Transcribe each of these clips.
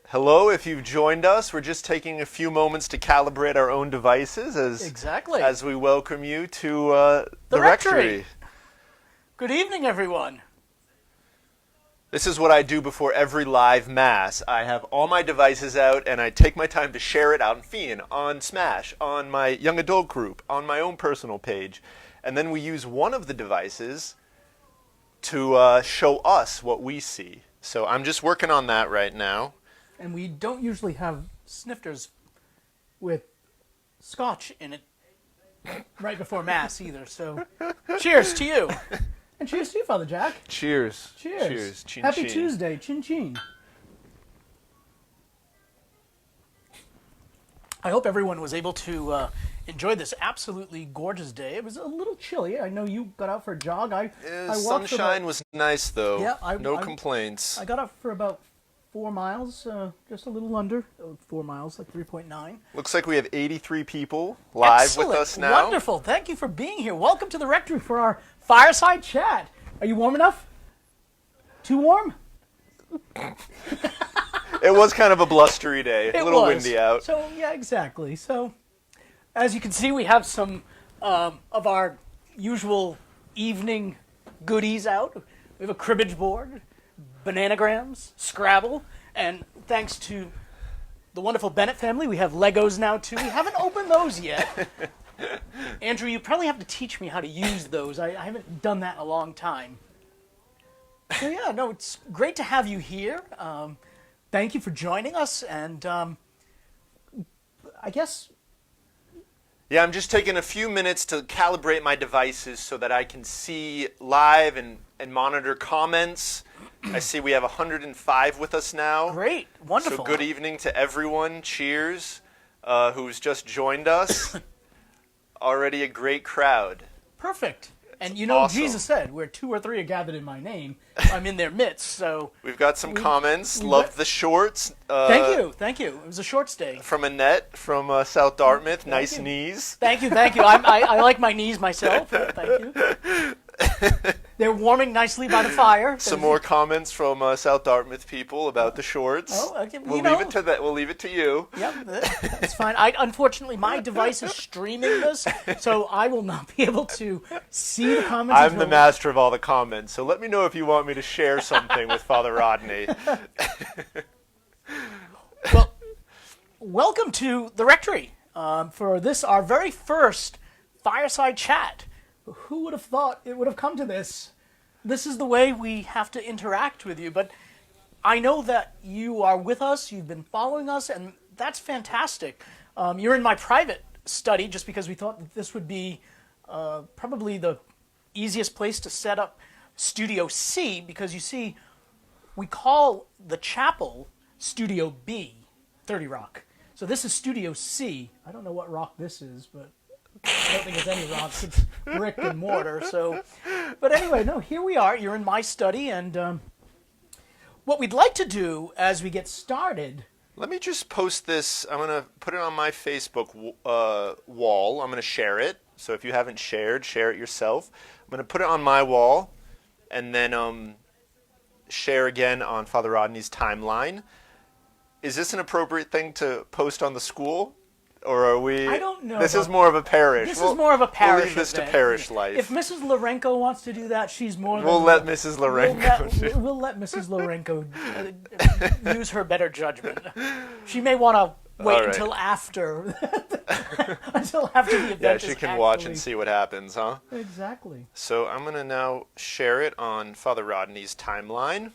Hello, if you've joined us, we're just taking a few moments to calibrate our own devices as we welcome you to the Rectory. Good evening, everyone. This is what I do before every live mass. I have all my devices out and I take my time to share it on Fiend, on Smash, on my young adult group, on my own personal page. And then we use one of the devices to show us what we see. So I'm just working on that right now. And we don't usually have snifters with scotch in it right before Mass either. So cheers to you. And cheers to you, Father Jack. Cheers. Cheers. Cheers. Chin Happy chin. Tuesday. Chin chin. I hope everyone was able to enjoy this absolutely gorgeous day. It was a little chilly. I know you got out for a jog. Sunshine was nice, though. Yeah, no complaints. I got out for about 4 miles, just a little under 4 miles, like 3.9. Looks like we have 83 people live with us now. Wonderful. Thank you for being here. Welcome to the Rectory for our Fireside Chat. Are you warm enough? Too warm? It was kind of a blustery day. A little windy out. So, yeah, exactly. So, as you can see, we have some of our usual evening goodies out. We have a cribbage board, bananagrams, Scrabble, and thanks to the wonderful Bennett family, we have Legos now, too. We haven't opened those yet. Andrew, you probably have to teach me how to use those. I haven't done that in a long time. So, yeah, no, it's great to have you here. Thank you for joining us, and I guess... Yeah, I'm just taking a few minutes to calibrate my devices so that I can see live and monitor comments. I see we have 105 with us now. Great, wonderful. So good evening to everyone. Cheers, who's just joined us. Already a great crowd. Perfect. And you know, awesome. Jesus said, where 2 or 3 are gathered in my name, I'm in their midst. So we've got some comments. Loved the shorts. Thank you. It was a shorts day. From Annette from South Dartmouth. Nice knees. Thank you. I like my knees myself. Thank you. They're warming nicely by the fire. Some more comments from South Dartmouth people about the shorts. Oh, okay. We'll leave it to that. We'll leave it to you. Yep, that's fine. Unfortunately, my device is streaming this, so I will not be able to see the comments. I'm the master of all the comments, so let me know if you want me to share something with Father Rodney. Well, welcome to the Rectory for this, our very first Fireside Chat. Who would have thought it would have come to this? This is the way we have to interact with you, but I know that you are with us, you've been following us, and that's fantastic. You're in my private study just because we thought that this would be probably the easiest place to set up Studio C, because you see, we call the chapel Studio B, 30 Rock. So this is Studio C. I don't know what rock this is, but... I don't think it's any rocks. It's brick and mortar. So, but anyway, no, here we are. You're in my study, and what we'd like to do as we get started. Let me just post this. I'm going to put it on my Facebook wall. I'm going to share it. So if you haven't shared, share it yourself. I'm going to put it on my wall, and then share again on Father Rodney's timeline. Is this an appropriate thing to post on the school? Or are we... I don't know. This is more of a parish. This is more of a parish We'll leave this event. to parish life. If Mrs. Lorenko wants to do that, she's more than... We'll let Mrs. Lorenko We'll let Mrs. Lorenko use her better judgment. She may want to wait until after... until after the event. Yeah, she can watch and see what happens, huh? Exactly. So I'm going to now share it on Father Rodney's timeline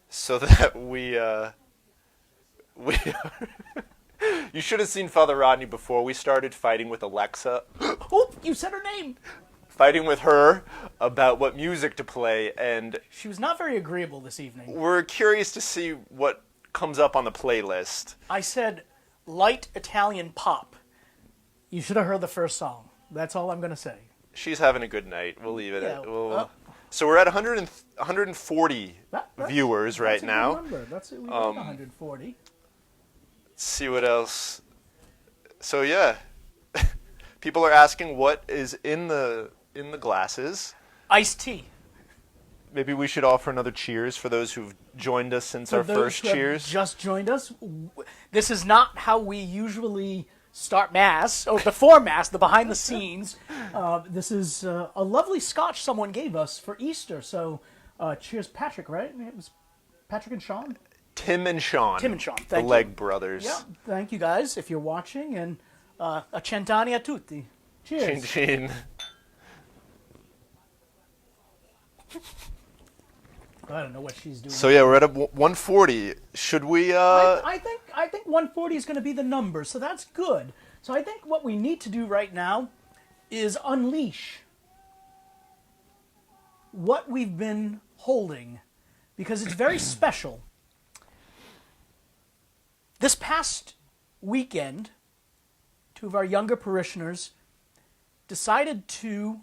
so that we You should have seen Father Rodney before we started fighting with Alexa. Oh, you said her name! Fighting with her about what music to play, and... She was not very agreeable this evening. We're curious to see what comes up on the playlist. I said, light Italian pop. You should have heard the first song. That's all I'm going to say. She's having a good night. We'll leave it Yeah, at... So we're at 140 viewers right now. That's it. We've got 140. Let's see what else. So yeah, people are asking what is in the glasses. Iced tea. Maybe we should offer another cheers for those who've joined us since For our those first who have cheers. just joined us, this is not how we usually start Mass, or before Mass, the behind the scenes. This is a lovely scotch someone gave us for Easter. So cheers, Patrick, right? It was Patrick and Sean? Tim and Sean. Tim and Sean, The thank you. Leg Brothers. Yeah, thank you guys if you're watching, and a cent'anni a tutti. Chin Cheers. chin. I don't know what she's doing. So yeah, we're at a 140. Should we? I think 140 is going to be the number, so that's good. So I think what we need to do right now is unleash what we've been holding, because it's very special. This past weekend, two of our younger parishioners decided to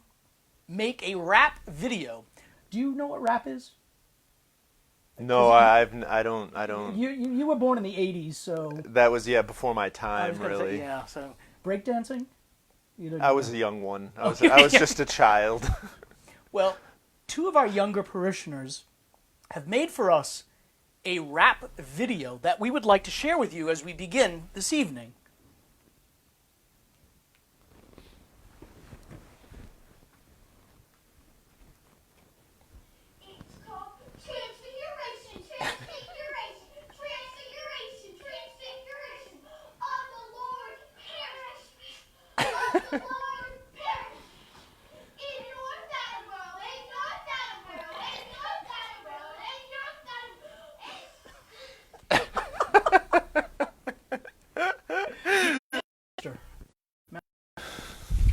make a rap video. Do you know what rap is? No, I don't. You were born in the 80s, so That was before my I time, was gonna really. say, yeah. So breakdancing. You don't I know. was a young one. I was Okay. just a child. Well, two of our younger parishioners have made for us a rap video that we would like to share with you as we begin this evening. It's called transfiguration, transfiguration of the Lord perish, of the Lord perish. In your that world, ain't not that world, ain't not that world, ain't not that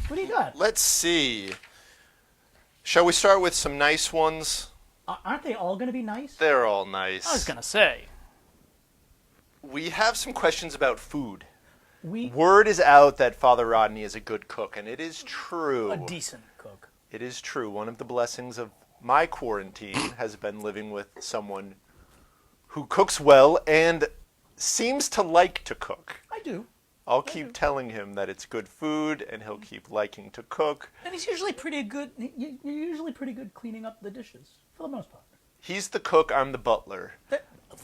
What do you got? Let's see. Shall we start with some nice ones? Aren't they all going to be nice? They're all I was nice. going to say. We have some questions about food. We Word is out that Father Rodney is a good cook, and it is true. a decent cook. It is true. One of the blessings of my quarantine has been living with someone who cooks well and seems to like to cook. I do. I'll keep telling him that it's good food, and he'll keep liking to cook. And he's usually pretty good. You're usually pretty good cleaning up the dishes, for the most part. He's the cook, I'm the butler.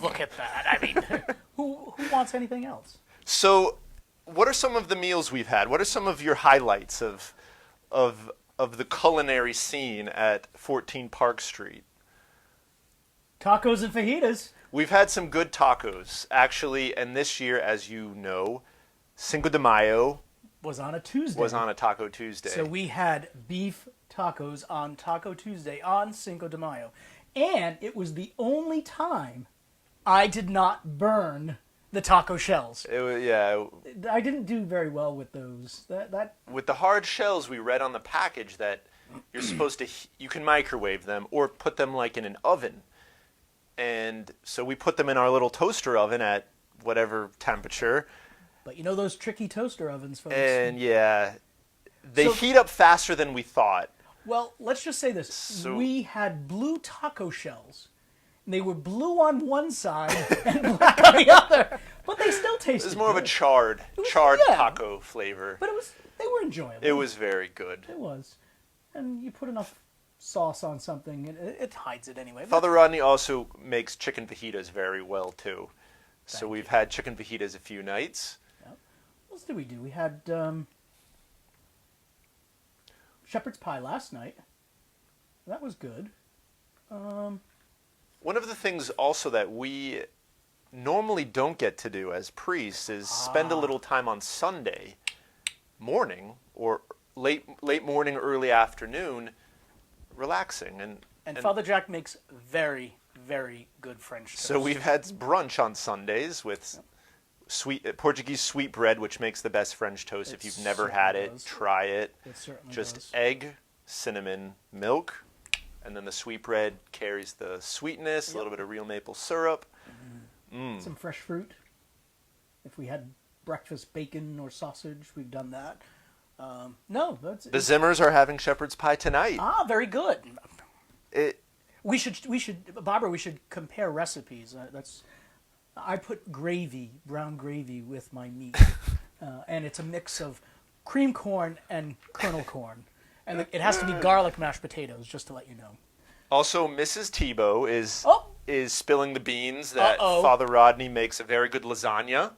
Look at that. I mean, who wants anything else? So, what are some of the meals we've had? What are some of your highlights of the culinary scene at 14 Park Street? Tacos and fajitas. We've had some good tacos, actually, and this year, as you know, Cinco de Mayo Was on a Tuesday. was on a Taco Tuesday. So we had beef tacos on Taco Tuesday on Cinco de Mayo. And it was the only time I did not burn the taco shells. It was, yeah, I didn't do very well with those. That with the hard shells, we read on the package that you're supposed to, you can microwave them or put them like in an oven. And so we put them in our little toaster oven at whatever temperature. But you know those tricky toaster ovens, folks. And yeah, they So- heat up faster than we thought. Well, let's just say this. So- We had blue taco shells. They were blue on one side and black on the other. But they still tasted It was more of a good. charred yeah. taco flavor. But they were enjoyable. It was very good. It was. And you put enough sauce on something, and it hides it anyway. But Father Rodney also makes chicken fajitas very well too. So Thank we've had chicken fajitas a few nights. what else did we do? We had shepherd's pie last night. That was good. One of the things also that we normally don't get to do as priests is spend a little time on Sunday morning or late morning, early afternoon, relaxing. And Father Jack makes very, very good French toast. So we've had brunch on Sundays with Portuguese sweet bread, which makes the best French toast. It If you've never had certainly it, does. try it. It certainly Just does. egg, cinnamon, milk, and then the sweet bread carries the sweetness, a little bit of real maple syrup. Some fresh fruit. If we had breakfast bacon or sausage, we've done that. No, that's The Zimmers are having shepherd's pie tonight. very good. It, We should, Barbara. We should compare recipes. I put brown gravy with my meat, and it's a mix of cream corn and kernel corn, and it has to be garlic mashed potatoes. Just to let you know. Also, Mrs. Tebow is Oh. is spilling the beans that Uh-oh. Father Rodney makes a very good lasagna.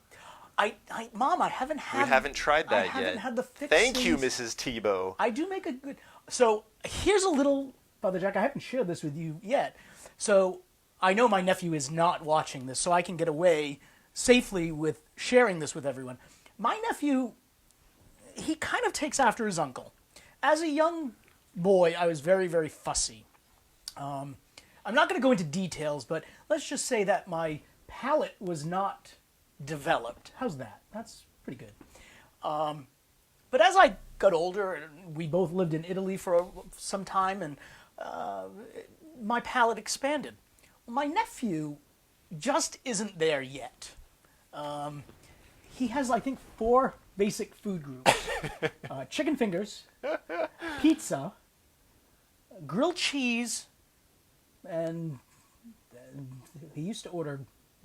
Mom, I haven't had. We haven't tried that I haven't yet. had the fixings. Thank you, Mrs. Tebow. I do make a good. So here's a little, Father Jack. I haven't shared this with you yet. So I know my nephew is not watching this, so I can get away safely with sharing this with everyone. My nephew, he kind of takes after his uncle. As a young boy, I was very, very fussy. I'm not going to go into details, but let's just say that my palate was not developed. How's that? That's pretty good. But as I got older, and we both lived in Italy for some time, and my palate expanded. My nephew just isn't there yet. He has, I think, 4 basic food groups. Chicken fingers, pizza, grilled cheese, and he used to order...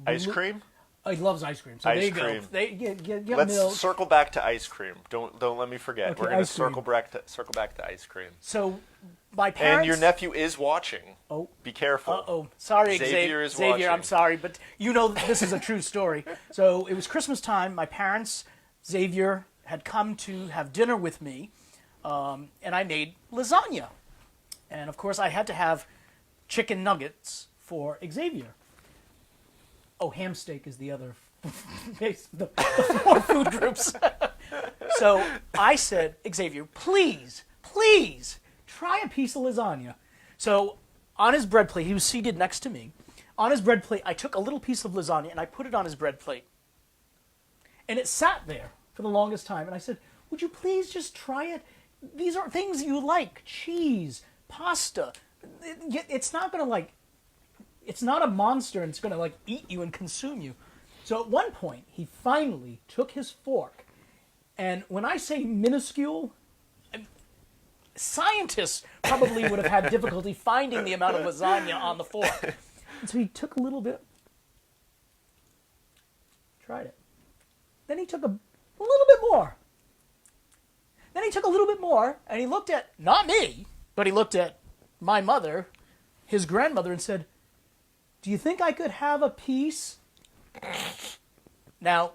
Ice cream? He loves ice cream. So Ice there you cream. go. Get Let's milk. circle back to ice cream. Don't let me forget. Okay, We're going to ice cream. circle back to ice cream. So my parents... And your nephew is watching. Oh. Be careful. Uh-oh. Sorry, Xavier is Xavier, I'm watching. sorry, but you know this is a true story. So it was Christmas time. My parents, Xavier, had come to have dinner with me, and I made lasagna. And, of course, I had to have chicken nuggets for Xavier. Oh, ham steak is the other... the 4 food groups. So I said, Xavier, please, try a piece of lasagna. So on his bread plate, he was seated next to me. On his bread plate, I took a little piece of lasagna and I put it on his bread plate. And it sat there for the longest time. And I said, would you please just try it? These are things you like. Cheese, pasta. It's not going to it's not a monster and it's going to eat you and consume you. So at one point, he finally took his fork. And when I say minuscule, scientists probably would have had difficulty finding the amount of lasagna on the fork. And so he took a little bit, tried it. Then he took a little bit more. Then he took a little bit more, and he looked at, not me, but he looked at my mother, his grandmother, and said, do you think I could have a piece? Now,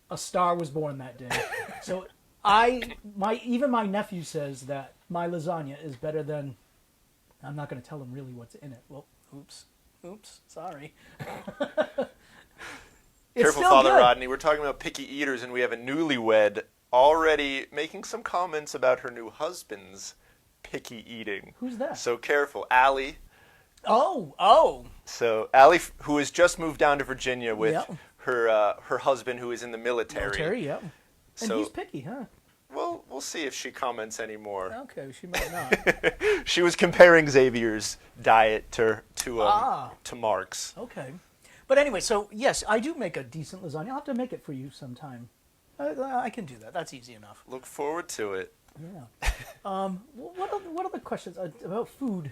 a star was born that day. So even my nephew says that my lasagna is better than, I'm not going to tell him really what's in it. Well, oops, sorry. It's Careful, still Father good. Rodney. We're talking about picky eaters, and we have a newlywed already making some comments about her new husband's picky eating. Who's that? So careful. Allie. Oh. So Allie, who has just moved down to Virginia with Yeah. her husband, who is in the military. Military, yeah. And So- he's picky, huh? Well, we'll see if she comments anymore. Okay, she might not. She was comparing Xavier's diet to Mark's. Okay. But anyway, so yes, I do make a decent lasagna. I'll have to make it for you sometime. I can do that. That's easy enough. Look forward to it. Yeah. What other questions about food?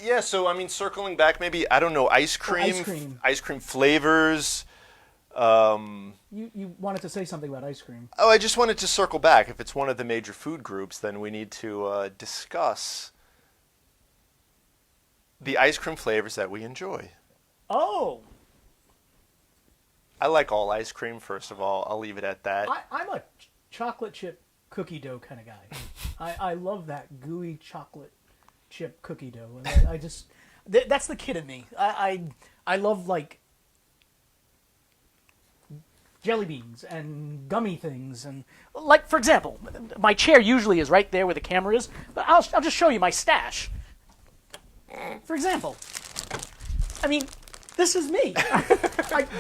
Yeah, so I mean, circling back, maybe I don't know, ice cream, ice cream. Flavors. You wanted to say something about ice cream. Oh, I just wanted to circle back. If it's one of the major food groups, then we need to discuss the ice cream flavors that we enjoy. Oh, I like all ice cream. First of all, I'll leave it at that. I'm a chocolate chip cookie dough kind of guy. I love that gooey chocolate chip cookie dough. And I just that's the kid in me. I love jelly beans and gummy things, and for example, my chair usually is right there where the camera is, but I'll just show you my stash. For example, I mean, this is me.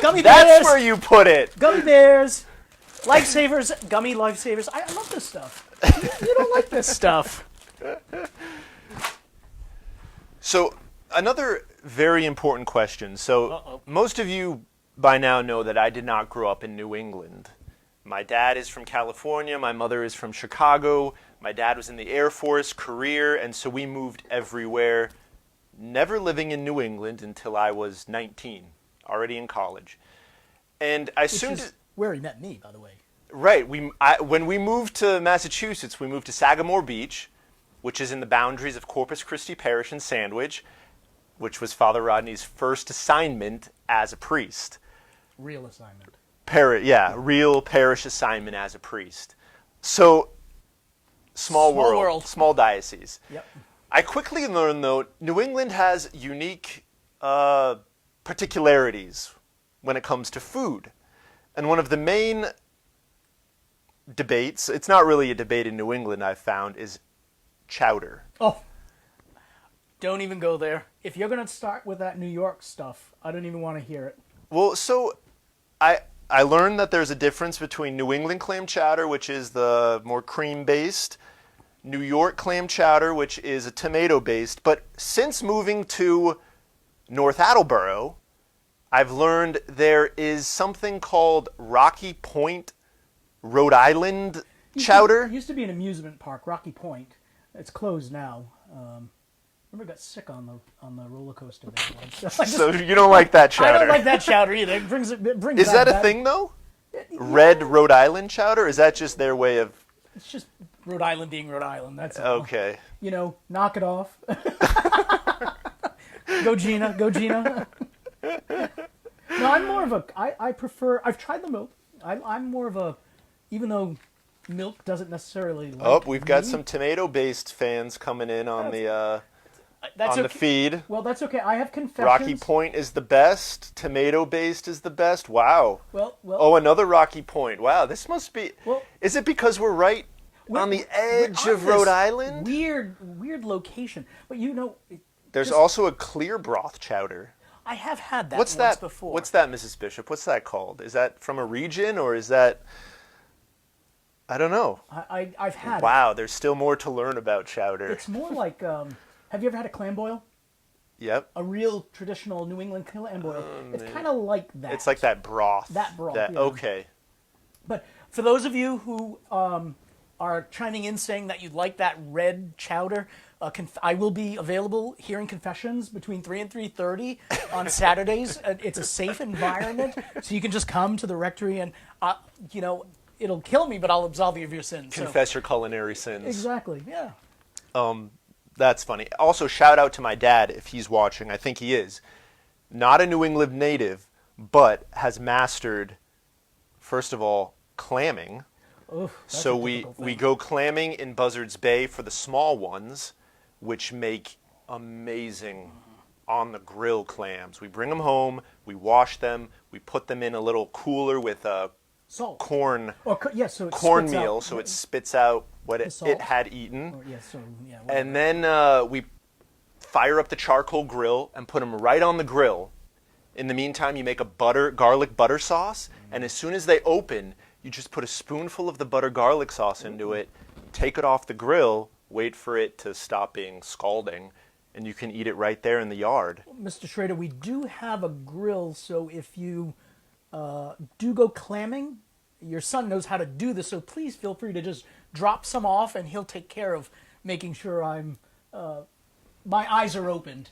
Gummy bears. That's where you put it. Gummy bears, lifesavers, gummy lifesavers. I love this stuff. You don't like this stuff. So another very important question. So most of you by now know that I did not grow up in New England. My dad is from California. My mother is from Chicago. My dad was in the Air Force, career, and so we moved everywhere, never living in New England until I was 19, already in college. And I Which soon... is where he met me, by the way. Right. When we moved to Massachusetts, we moved to Sagamore Beach, which is in the boundaries of Corpus Christi Parish and Sandwich. which was Father Rodney's first assignment as a priest. Real assignment. Real parish assignment as a priest. So, small world, small diocese. Yep. I quickly learned, though, New England has unique particularities when it comes to food. And one of the main debates, it's not really a debate in New England, I've found, is chowder. Oh, don't even go there. If you're going to start with that New York stuff, I don't even want to hear it. Well, so I learned that there's a difference between New England clam chowder, which is the more cream-based, New York clam chowder, which is a tomato-based. But since moving to North Attleboro, I've learned there is something called Rocky Point, Rhode Island chowder. It used to be an amusement park, Rocky Point. It's closed now. Remember, I got sick on the roller coaster there once. So you don't like that chowder? I don't like that chowder either. It brings Is that a back. thing, though? Red Rhode Island chowder? Is that just their way of... It's just Rhode Island being Rhode Island. That's it. Okay. Knock it off. Go Gina. Go Gina. No, I'm more of a... I prefer... I've tried the milk. I'm more of a... Even though milk doesn't necessarily like we've got some tomato-based fans coming in on the feed. Well, that's okay. I have confessions. Rocky Point is the best. Tomato-based is the best. Wow. Well. Oh, another Rocky Point. Wow, this must be... Well, is it because we're right on the edge of Rhode Island? Weird location. But There's also a clear broth chowder. I have had that What's once that before. What's that, Mrs. Bishop? What's that called? Is that from a region, or is that... I don't know. I've had it. Wow, there's still more to learn about chowder. It's more like... have you ever had a clam boil? Yep. A real traditional New England clam boil. It's kind of like that. It's like that broth. That broth, yeah. Okay. But for those of you who are chiming in saying that you'd like that red chowder, I will be available hearing confessions between 3 and 3:30 on Saturdays. It's a safe environment, so you can just come to the rectory and, it'll kill me, but I'll absolve you of your sins. Confess your culinary sins. Exactly, yeah. That's funny. Also, shout out to my dad if he's watching. I think he is. Not a New England native, but has mastered, first of all, clamming. So we go clamming in Buzzards Bay for the small ones, which make amazing on-the-grill clams. We bring them home, we wash them, we put them in a little cooler with salt. Corn so it cornmeal, spits out, so it spits out what salt. it had eaten. Whatever. And then we fire up the charcoal grill and put them right on the grill. In the meantime, you make a garlic butter sauce, and as soon as they open, you just put a spoonful of the butter garlic sauce into it, take it off the grill, wait for it to stop being scalding, and you can eat it right there in the yard. Mr. Schrader, we do have a grill, so if you do go clamming, your son knows how to do this, so please feel free to just drop some off, and he'll take care of making sure my eyes are opened.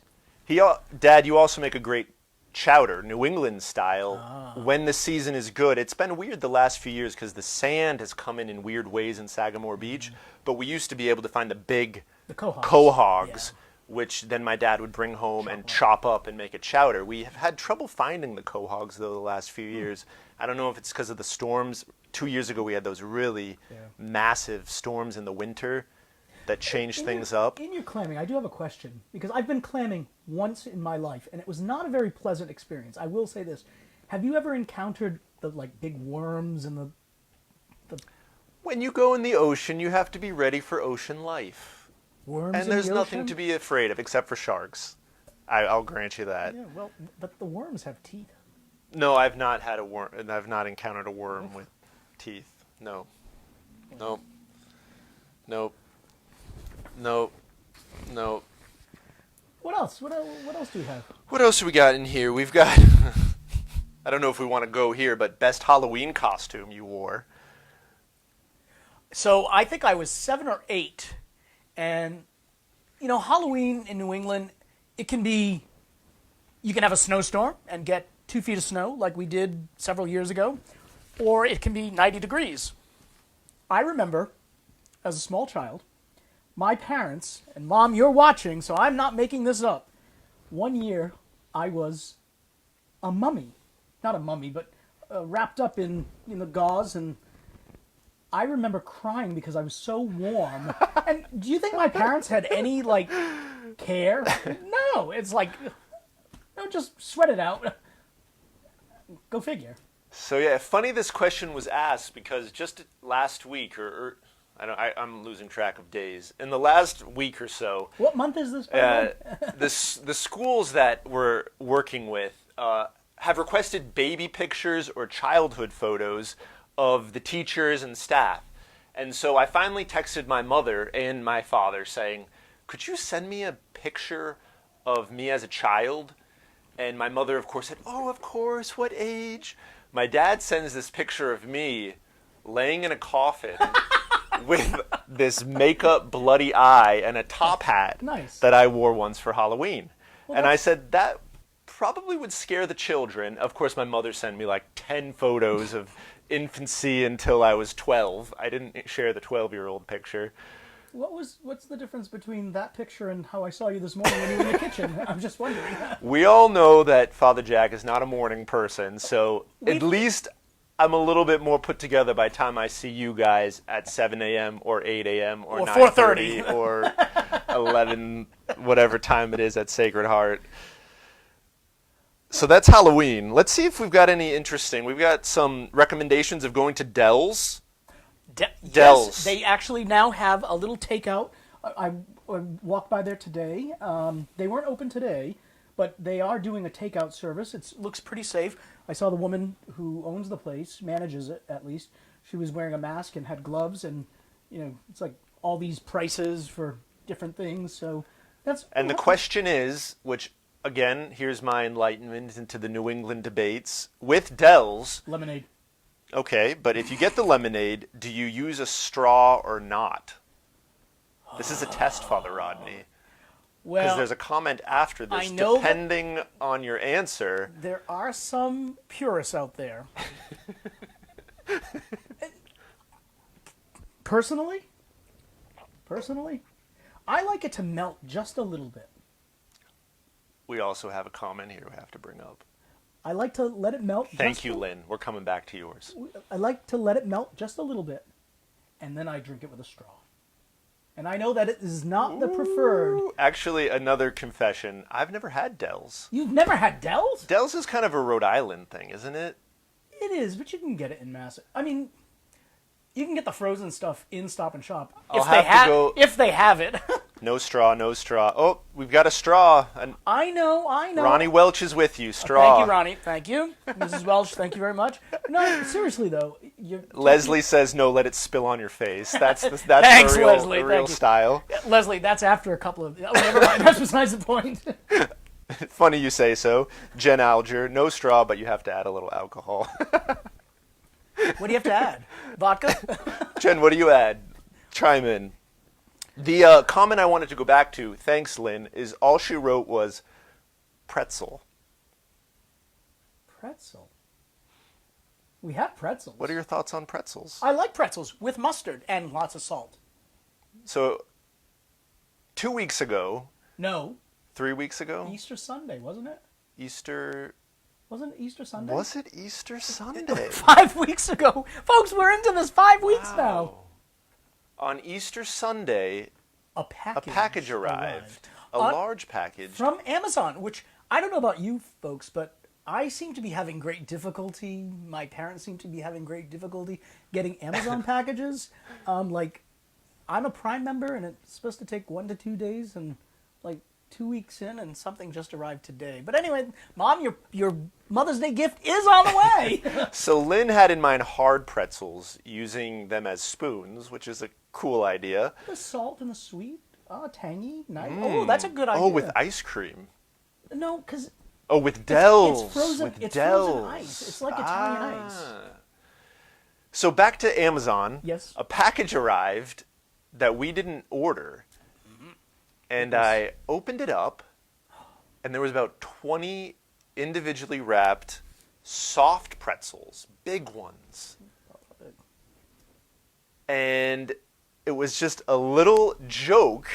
Dad, you also make a great chowder, New England style, when the season is good. It's been weird the last few years because the sand has come in weird ways in Sagamore Beach, but we used to be able to find the big quahogs, which then my dad would bring home and chop up and make a chowder. We have had trouble finding the quahogs, though, the last few years. I don't know if it's because of the storms. 2 years ago, we had those really massive storms in the winter that changed things up. In your clamming, I do have a question, because I've been clamming once in my life, and it was not a very pleasant experience. I will say this. Have you ever encountered the big worms and the... When you go in the ocean, you have to be ready for ocean life. Worms and there's nothing to be afraid of except for sharks. I'll grant you that. Yeah, well, but the worms have teeth. No, I've not had a worm. I've not encountered a worm with teeth. No. Nope. Nope. Nope. Nope. What else? What else do we have? What else do we got in here? We've got... I don't know if we want to go here, but best Halloween costume you wore. So I think I was 7 or 8, and Halloween in New England, it can be. You can have a snowstorm and get 2 feet of snow, like we did several years ago, or it can be 90 degrees. I remember, as a small child, my parents, and Mom, you're watching, so I'm not making this up, one year I was a mummy. Not a mummy, but wrapped up in the gauze, and I remember crying because I was so warm. And do you think my parents had any, like, care? No, it's like, no, just sweat it out. Go figure. So yeah, funny this question was asked because just last week, or I'm losing track of days. In the last week or so, What month is this? By the way? the schools that we're working with have requested baby pictures or childhood photos of the teachers and staff. And so I finally texted my mother and my father saying, could you send me a picture of me as a child? And my mother, of course, said, oh, of course, what age? My dad sends this picture of me laying in a coffin with this makeup bloody eye and a top hat Nice. that I wore once for Halloween. Well, and I said, that probably would scare the children. Of course, my mother sent me like 10 photos of infancy until I was 12. I didn't share the 12-year-old picture. What's the difference between that picture and how I saw you this morning when you were in the kitchen? I'm just wondering. We all know that Father Jack is not a morning person, so at least I'm a little bit more put together by the time I see you guys at 7 a.m. or 8 a.m. or 9:30 or 11, whatever time it is at Sacred Heart. So that's Halloween. Let's see if we've got any interesting. We've got some recommendations of going to Del's. Del's. Yes, they actually now have a little takeout. I walked by there today. They weren't open today, but they are doing a takeout service. It looks pretty safe. I saw the woman who owns the place, manages it at least. She was wearing a mask and had gloves, and it's like all these prices for different things. So that's. And the question is, which again, here's my enlightenment into the New England debates with Del's. Lemonade. Okay, but if you get the lemonade, do you use a straw or not? This is a test, Father Rodney. Because Well, there's a comment after this, I know that- depending on your answer. there are some purists out there. Personally, I like it to melt just a little bit. We also have a comment here we have to bring up. I like to let it melt. Thank you, Lynn. We're coming back to yours. I like to let it melt just a little bit, and then I drink it with a straw. And I know that it is not the preferred. Ooh, actually, another confession. I've never had Del's. You've never had Del's? Del's is kind of a Rhode Island thing, isn't it? It is, but you can get it in Mass. I mean, you can get the frozen stuff in Stop and Shop I'll have to go- if they have it. No straw, no straw. Oh, we've got a straw. And I know. Ronnie Welch is with you. Straw. Thank you, Ronnie. Thank you. Mrs. Welch, thank you very much. No, seriously, though. Leslie says no, let it spill on your face. That's Thanks, the real, Leslie. the real Thank you. style. Leslie, that's after a couple of... Oh, never mind. That's besides the point. Funny you say so. Jen Alger, no straw, but you have to add a little alcohol. What do you have to add? Vodka? Jen, what do you add? Chime in. The comment I wanted to go back to, thanks, Lynn, is all she wrote was pretzel. Pretzel. We have pretzels. What are your thoughts on pretzels? I like pretzels with mustard and lots of salt. So, 2 weeks ago, No, 3 weeks ago, Easter Sunday, wasn't it? Easter... Wasn't it Easter Sunday? Was it Easter Sunday? 5 weeks ago. Folks, we're into this 5 weeks now. Wow. On Easter Sunday, A a package, package arrived. A On- large package. from Amazon, which I don't know about you folks, but I seem to be having great difficulty. My parents seem to be having great difficulty getting Amazon packages. Like, I'm a Prime member, and it's supposed to take 1 to 2 days, and like 2 weeks in, and something just arrived today. But anyway, Mom, your Mother's Day gift is on the way. So Lynn had in mind hard pretzels, using them as spoons, which is a cool idea. The salt and the sweet, tangy, nice. Oh, that's a good idea. Oh, with ice cream. No, because Oh, with Del's. it's frozen. With It's Del's. frozen ice. It's like Italian ice. So back to Amazon. Yes. A package arrived that we didn't order. And I opened it up, and there was about 20 individually wrapped soft pretzels, big ones. And it was just a little joke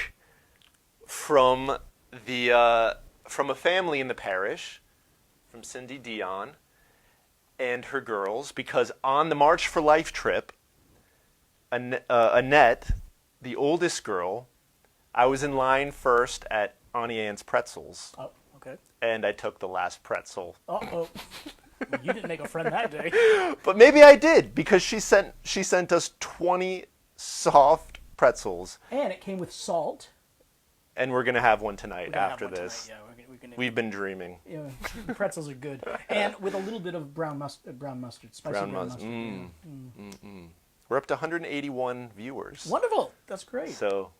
from the from a family in the parish, from Cindy Dion and her girls, because on the March for Life trip, Annette, the oldest girl, I was in line first at Auntie Anne's Pretzels, Oh, okay. and I took the last pretzel. Uh-oh. You didn't make a friend that day. But maybe I did, because she sent us 20 soft pretzels, And it came with salt. and we're going to have one tonight We're gonna have after one this. tonight. Yeah, we're gonna, We've been dreaming. you know, the pretzels are good. And with a little bit of brown mustard, spicy brown mustard. We're up to 181 viewers. Wonderful. That's great. So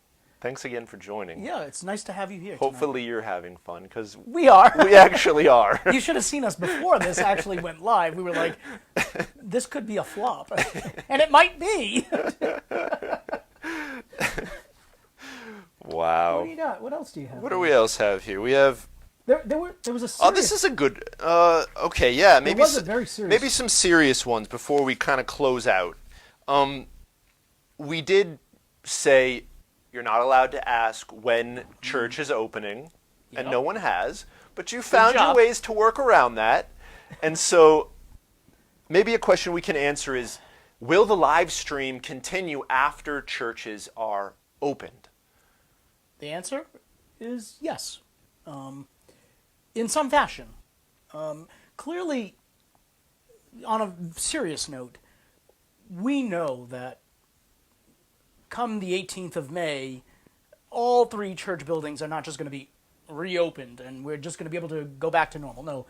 thanks again for joining. Yeah, it's nice to have you here Hopefully you're having fun, because We are. we actually are. You should have seen us before this actually went live. We were like, this could be a flop. And it might be. Wow. What do you got? What else do you have? What do we else have here? We have... There was a serious... Oh, this is a good... okay, yeah. Maybe was a very serious... Maybe some serious ones before we kind of close out. We did say you're not allowed to ask when church is opening, and Yep. no one has, but you found your job. ways to work around that. And so maybe a question we can answer is, will the live stream continue after churches are opened? The answer is yes, in some fashion. Clearly, on a serious note, we know that come the 18th of May, all 3 church buildings are not just going to be reopened and we're just going to be able to go back to normal. No,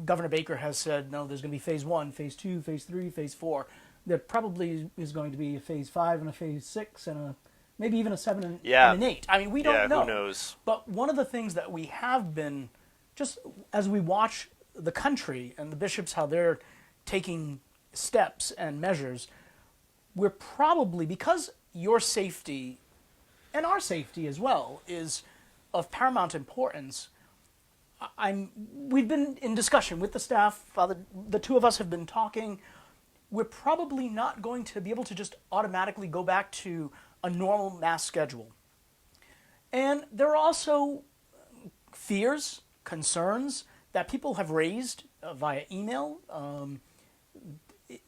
Governor Baker has said, no, there's going to be phase 1, phase 2, phase 3, phase 4. There probably is going to be a phase 5 and a phase 6 and maybe even a 7 and an 8. I mean, we don't know. Who knows? But one of the things that we have been, just as we watch the country and the bishops, how they're taking steps and measures, we're probably, because your safety and our safety as well is of paramount importance, we've been in discussion with the staff. The 2 of us have been talking. We're probably not going to be able to just automatically go back to a normal mass schedule. And there are also fears, concerns that people have raised via email,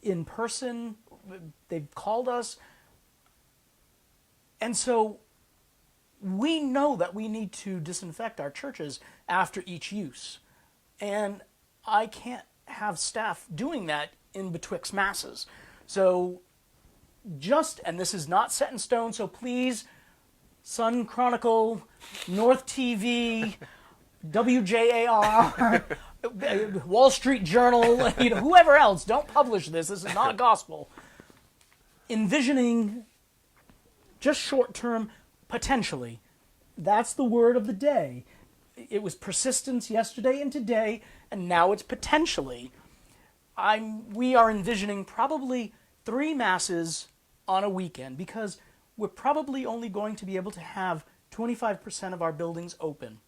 in person. They've called us. And so we know that we need to disinfect our churches after each use. And I can't have staff doing that in betwixt masses. So and this is not set in stone, so please, Sun Chronicle, North TV, WJAR, Wall Street Journal, whoever else, don't publish this. This is not gospel. Envisioning just short-term, potentially. That's the word of the day. It was persistence yesterday and today, and now it's potentially. We are envisioning probably 3 masses on a weekend, because we're probably only going to be able to have 25% of our buildings open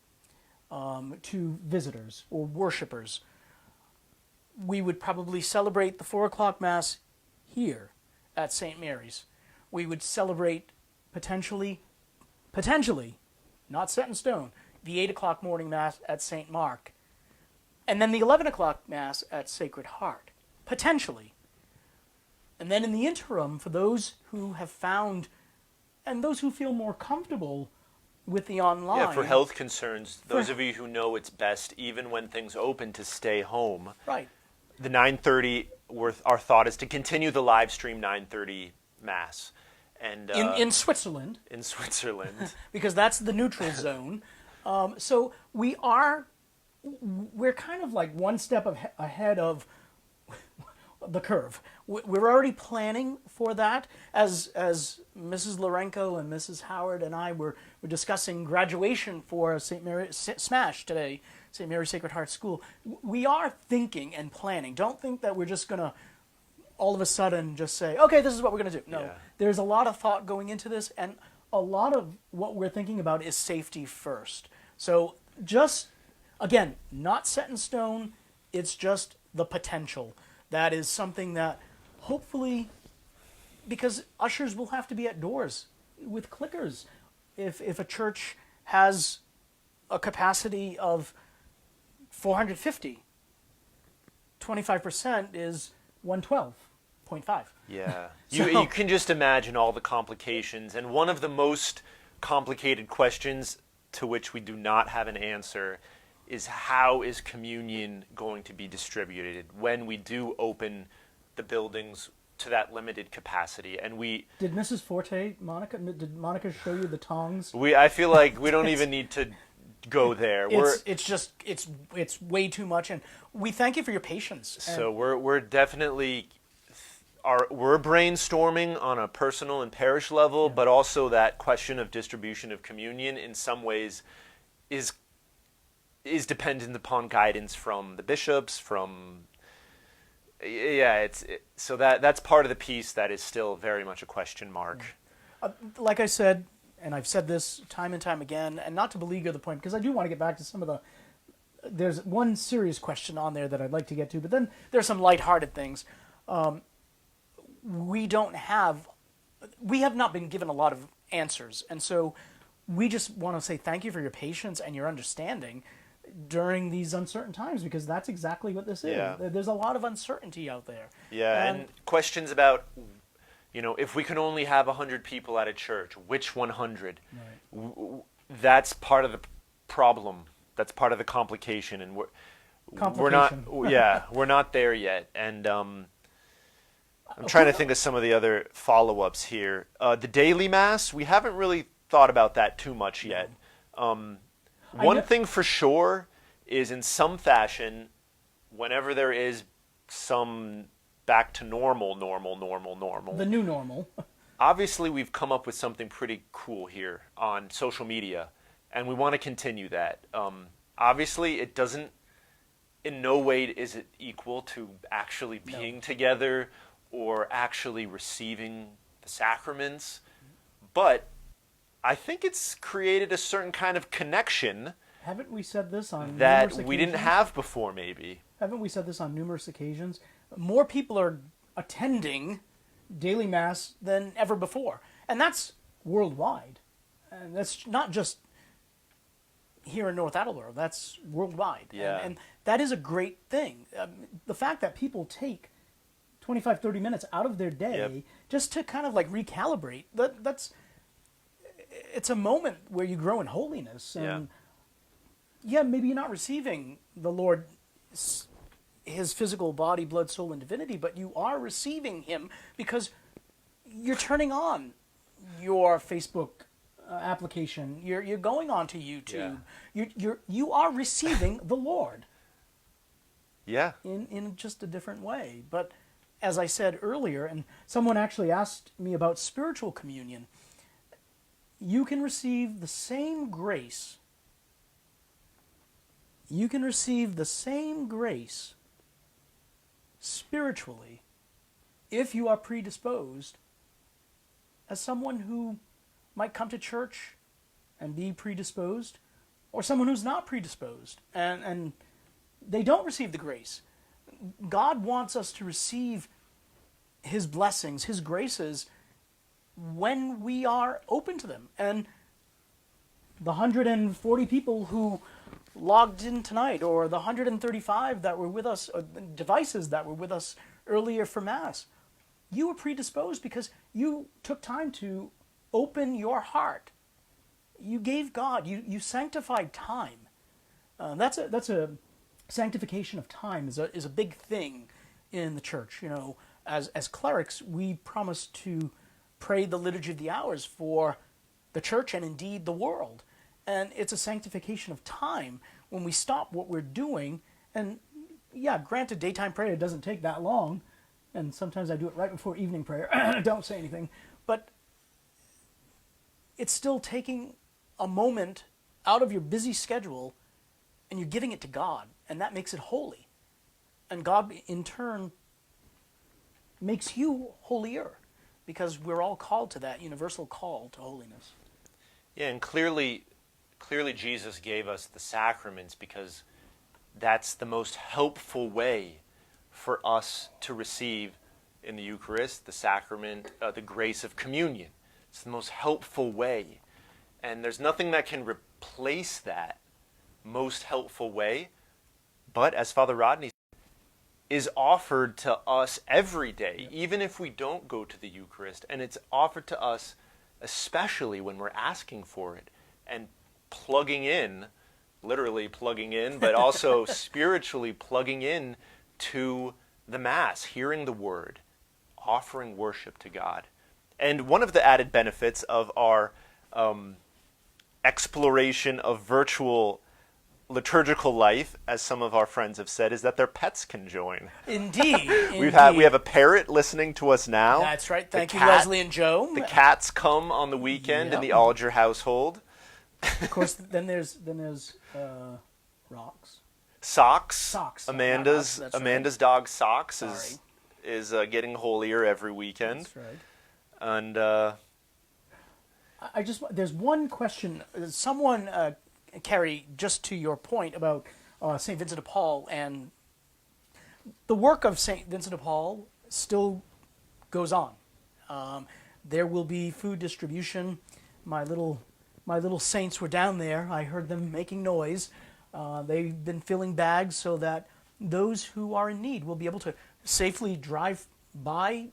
to visitors or worshipers. We would probably celebrate the 4 o'clock Mass here at St. Mary's. We would celebrate potentially, not set in stone, the 8 o'clock morning Mass at St. Mark, and then the 11 o'clock Mass at Sacred Heart, potentially. And then in the interim, for those who have found, and those who feel more comfortable with the online. Yeah, for health concerns, those of you who know it's best, even when things open, to stay home. Right. The 9:30, our thought is to continue the live stream 9:30 Mass. And In Switzerland. In Switzerland. Because that's the neutral zone. So we're kind of like one step ahead of the curve. We're already planning for that. As Mrs. Lorenko and Mrs. Howard and I were discussing graduation for St. Mary Smash today, St. Mary Sacred Heart School. We are thinking and planning. Don't think that we're just going to all of a sudden just say, okay, this is what we're going to do. No, Yeah. There's a lot of thought going into this, and a lot of what we're thinking about is safety first. So just, again, not set in stone. It's just the potential. That is something that hopefully, because ushers will have to be at doors with clickers. If a church has a capacity of 450. 25% is 112.5. Yeah. So- You can just imagine all the complications. And one of the most complicated questions to which we do not have an answer is how is communion going to be distributed when we do open the buildings to that limited capacity? And Did Mrs. Forte, did Monica show you the tongs? I feel like we don't even need to go there. It's way too much, and we thank you for your patience. So we're definitely we're brainstorming on a personal and parish level, but also that question of distribution of communion in some ways is dependent upon guidance from the bishops, so that's part of the piece that is still very much a question mark. Like I said, and I've said this time and time again, and not to beleaguer the point, because I do want to get back to some of the. There's one serious question on there that I'd like to get to, but then there's some lighthearted things. We have not been given a lot of answers, and so we just want to say thank you for your patience and your understanding during these uncertain times, because that's exactly what this is. Yeah. There's a lot of uncertainty out there. Yeah, and questions about, if we can only have 100 people at a church, which 100? Right. That's part of the problem. That's part of the complication, and we're not. Yeah, we're not there yet. And I'm trying to think of some of the other follow-ups here. The daily mass, we haven't really thought about that too much yet. One thing for sure is, in some fashion, whenever there is some back to normal. The new normal. Obviously, we've come up with something pretty cool here on social media, and we want to continue that. Obviously, it doesn't, in no way is it equal to actually being together or actually receiving the sacraments, but I think it's created a certain kind of connection Haven't we said this on that numerous we didn't occasions? have before, maybe. Haven't we said this on numerous occasions? More people are attending daily mass than ever before, and that's worldwide. And that's not just here in North Attleboro. That's worldwide. Yeah. And that is a great thing. The fact that people take 25, 30 minutes out of their day just to kind of like recalibrate, it's a moment where you grow in holiness. And maybe you're not receiving the Lord, his physical body, blood, soul, and divinity, but you are receiving him because you're turning on your Facebook application. You're going on to YouTube. You are receiving the Lord. Yeah. In just a different way. But as I said earlier, and someone actually asked me about spiritual communion, you can receive the same grace. You can receive the same grace spiritually if you are predisposed as someone who might come to church and be predisposed, or someone who's not predisposed and they don't receive the grace. God wants us to receive his blessings, his graces, when we are open to them. And the 140 people who logged in tonight, or the 135 that were with us, or the devices that were with us earlier for Mass, you were predisposed because you took time to open your heart. You gave God, you sanctified time. That's a sanctification of time is a big thing in the church. As clerics, we promise to pray the Liturgy of the Hours for the church and indeed the world. And it's a sanctification of time when we stop what we're doing. And granted, daytime prayer doesn't take that long. And sometimes I do it right before evening prayer. Don't say anything. But it's still taking a moment out of your busy schedule and you're giving it to God. And that makes it holy. And God, in turn, makes you holier, because we're all called to that universal call to holiness. Yeah, and clearly Jesus gave us the sacraments because that's the most helpful way for us to receive in the Eucharist, the sacrament, the grace of communion. It's the most helpful way. And there's nothing that can replace that. most helpful way, but as Father Rodney is offered to us every day, even if we don't go to the Eucharist, and it's offered to us especially when we're asking for it and plugging in, literally plugging in, but also spiritually plugging in to the Mass, hearing the Word, offering worship to God. And one of the added benefits of our exploration of virtual liturgical life, as some of our friends have said, is that their pets can join. Indeed. We have a parrot listening to us now. That's right. Thank you, Leslie and Joe. The cats come on the weekend in the Alger household. Of course, then there's Rocks. Socks. Amanda's dog Socks Sorry. is getting holier every weekend. That's right. And there's one question. Someone, Carrie, just to your point about St. Vincent de Paul, and the work of St. Vincent de Paul still goes on. There will be food distribution. My little saints were down there. I heard them making noise. They've been filling bags so that those who are in need will be able to safely drive by.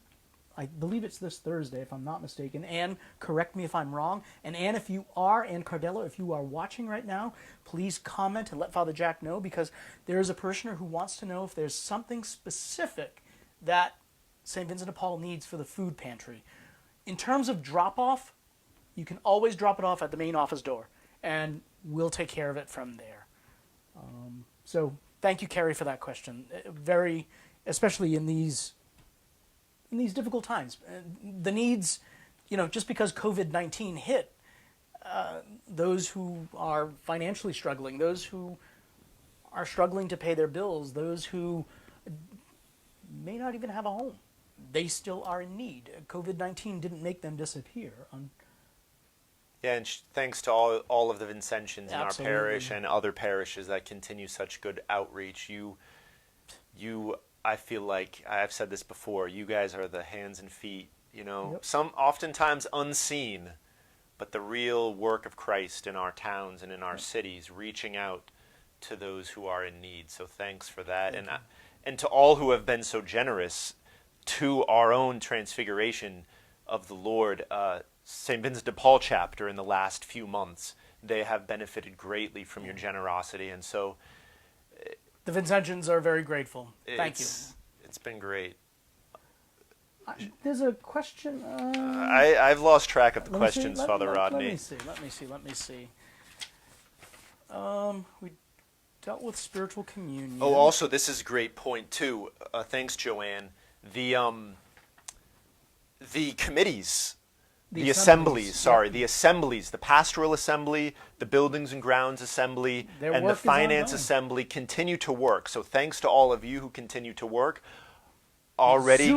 I believe it's this Thursday, if I'm not mistaken. Anne, correct me if I'm wrong. And Anne, Anne Cardello, if you are watching right now, please comment and let Father Jack know, because there is a parishioner who wants to know if there's something specific that St. Vincent de Paul needs for the food pantry. In terms of drop-off, you can always drop it off at the main office door, and we'll take care of it from there. So thank you, Carrie, for that question. Very, especially in these difficult times. The needs, just because COVID-19 hit, those who are financially struggling, those who are struggling to pay their bills, those who may not even have a home, they still are in need. COVID-19 didn't make them disappear. Yeah, and thanks to all of the Vincentians in our Absolutely. parish and other parishes that continue such good outreach. I feel like, I've said this before, you guys are the hands and feet, some oftentimes unseen, but the real work of Christ in our towns and in our cities, reaching out to those who are in need. So thanks for that. And to all who have been so generous to our own transfiguration of the Lord, St. Vincent de Paul chapter in the last few months, they have benefited greatly from your generosity. And so The Vincentians are very grateful. Thank you. It's been great. There's a question. I've lost track of the questions, Father Rodney. Let me see. We dealt with spiritual communion. Oh, also, this is a great point, too. Thanks, Joanne. The committees, the assemblies, the pastoral assembly, the buildings and grounds assembly, and the finance assembly continue to work. So thanks to all of you who continue to work. Already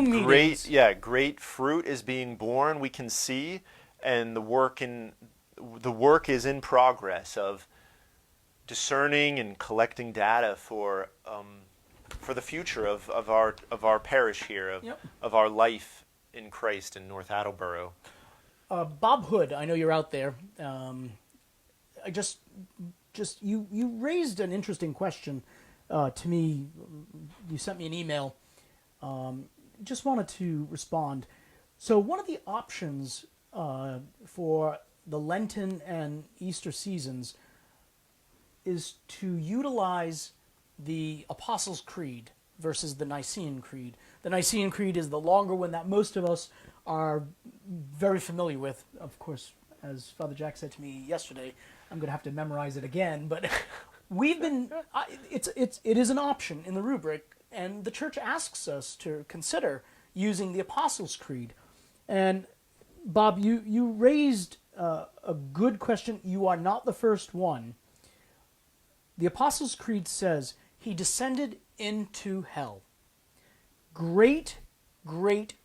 great fruit is being born, we can see, and the work is in progress of discerning and collecting data for the future of our parish here, of our life in Christ in North Attleboro. Bob Hood, I know you're out there. I just you raised an interesting question to me. You sent me an email. Just wanted to respond. So one of the options for the Lenten and Easter seasons is to utilize the Apostles' Creed versus the Nicene Creed. The Nicene Creed is the longer one that most of us are very familiar with. Of course, as Father Jack said to me yesterday, I'm going to have to memorize it again. But we've been, it is an option in the rubric, and the Church asks us to consider using the Apostles' Creed. And Bob, you raised a good question. You are not the first one. The Apostles' Creed says, He descended into hell. Great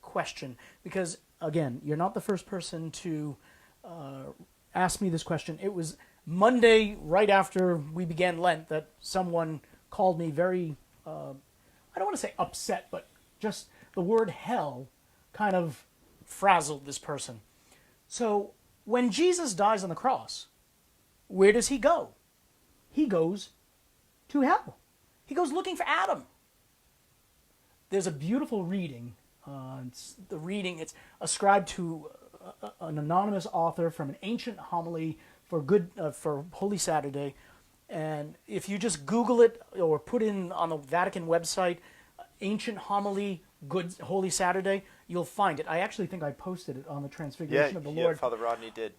question, because again, you're not the first person to ask me this question. It was Monday, right after we began Lent, that someone called me very, I don't want to say upset, but just the word hell kind of frazzled this person. So when Jesus dies on the cross, where does he go? he goes to hell. He goes looking for Adam. There's a beautiful reading. It's ascribed to an anonymous author from an ancient homily for Holy Saturday. And if you just Google it or put in on the Vatican website, ancient homily, good Holy Saturday, you'll find it. I actually think I posted it on the Transfiguration of the Lord. Yeah, Father Rodney did.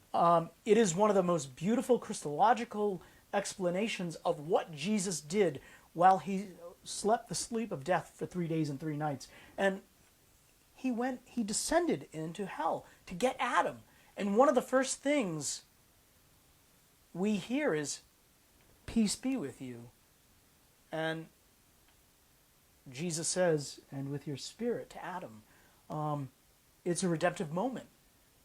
It is one of the most beautiful Christological explanations of what Jesus did while he slept the sleep of death for 3 days and 3 nights. And he descended into hell to get Adam. And one of the first things we hear is, "Peace be with you." And Jesus says, "And with your spirit," to Adam. It's a redemptive moment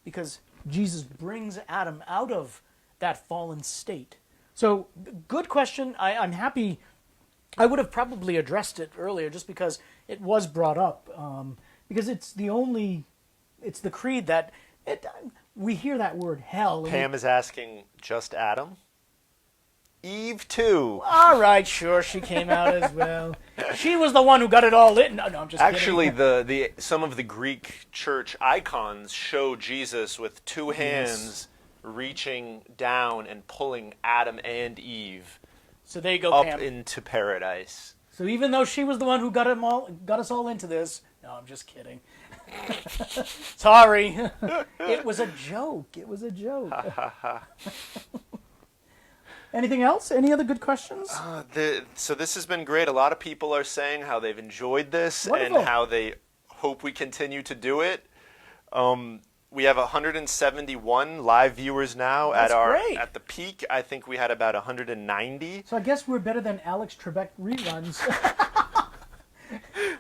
because Jesus brings Adam out of that fallen state. So, good question. I'm happy. I would have probably addressed it earlier just because it was brought up. Because it's the creed that we hear that word hell. Pam is asking, just Adam? Eve too. All right, sure, she came out as well. She was the one who got it all lit. No, I'm just Actually, kidding. some of the Greek church icons show Jesus with 2 hands reaching down and pulling Adam and Eve So there you go, up Pam. into paradise. So even though she was the one who got us all into this, no, I'm just kidding. Sorry, it was a joke. It was a joke. Anything else? Any other good questions? So this has been great. A lot of people are saying how they've enjoyed this Wonderful. and how they hope we continue to do it. We have 171 live viewers now. That's great. At the peak, I think we had about 190. So I guess we're better than Alex Trebek reruns.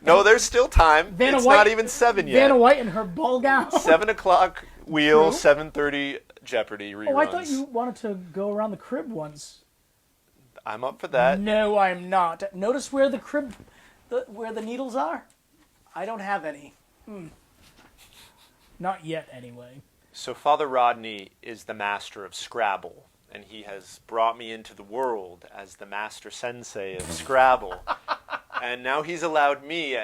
No, there's still time. Vanna It's White- not even 7 yet. Vanna White in her ball gown. 7 o'clock wheel, True. 7:30 Jeopardy reruns. Oh, I thought you wanted to go around the crib once. I'm up for that. No, I'm not. Notice where the crib, where the needles are? I don't have any. Not yet, anyway. So Father Rodney is the master of Scrabble, and he has brought me into the world as the master sensei of Scrabble. And now he's allowed me,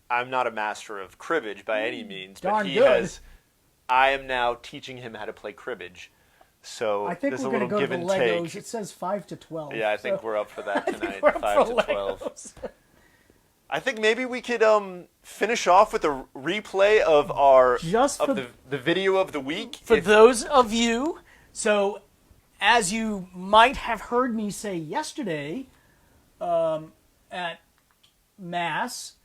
I'm not a master of cribbage by any means, but Darn he good. has, I am now teaching him how to play cribbage. So I think there's we're a going to little go to give the and Legos. take. It says 5 to 12. Yeah, I think so we're up for that I think tonight, we're up 5 for to 12. Legos. I think maybe we could finish off with a replay of our Just for the video of the week. For those of you, so as you might have heard me say yesterday at Mass,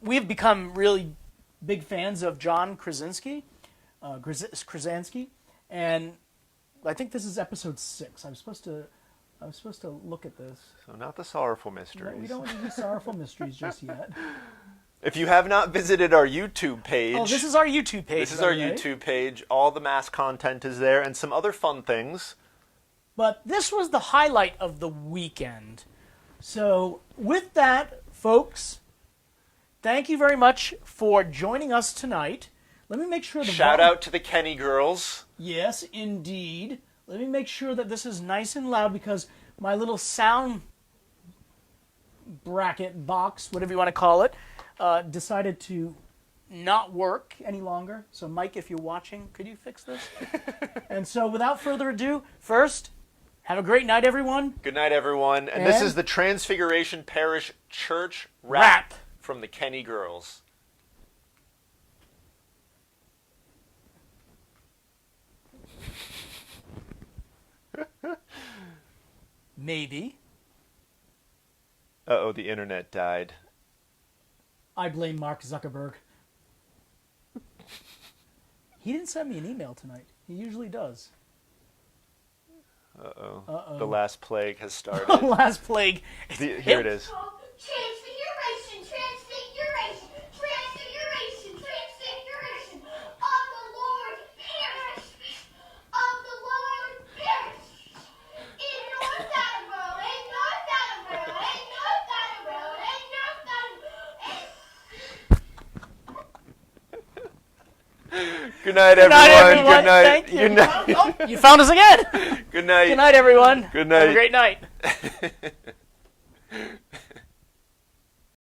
we've become really big fans of John Krasinski, and I think this is episode 6. I'm supposed to look at this. So not the sorrowful mysteries. No, we don't do sorrowful mysteries just yet. If you have not visited our YouTube page, Oh, this is our YouTube page. this is by our the way. YouTube page. All the Mass content is there, and some other fun things. But this was the highlight of the weekend. So with that, folks, thank you very much for joining us tonight. Let me make sure the Shout out to the Kenny girls. Yes, indeed. Let me make sure that this is nice and loud because my little sound bracket box, whatever you want to call it, decided to not work any longer. So, Mike, if you're watching, could you fix this? And so, without further ado, first, have a great night, everyone. Good night, everyone. And this And- is the Transfiguration Parish Church Rap. rap from the Kenny girls. Maybe. Uh-oh, the internet died. I blame Mark Zuckerberg. He didn't send me an email tonight. He usually does. Uh-oh. The last plague has started. Last plague. Here it is. Transfiguration, transfiguration, transfiguration, transfiguration of the Lord perish, of the Lord perish. In North Attleboro, in North Attleboro, in North Attleboro, in North Attleboro. Good night, Good night, everyone. everyone. Good night. Thank you. Good night. Oh, you found us again. Good night. Good night, everyone. Good Have a night. great night.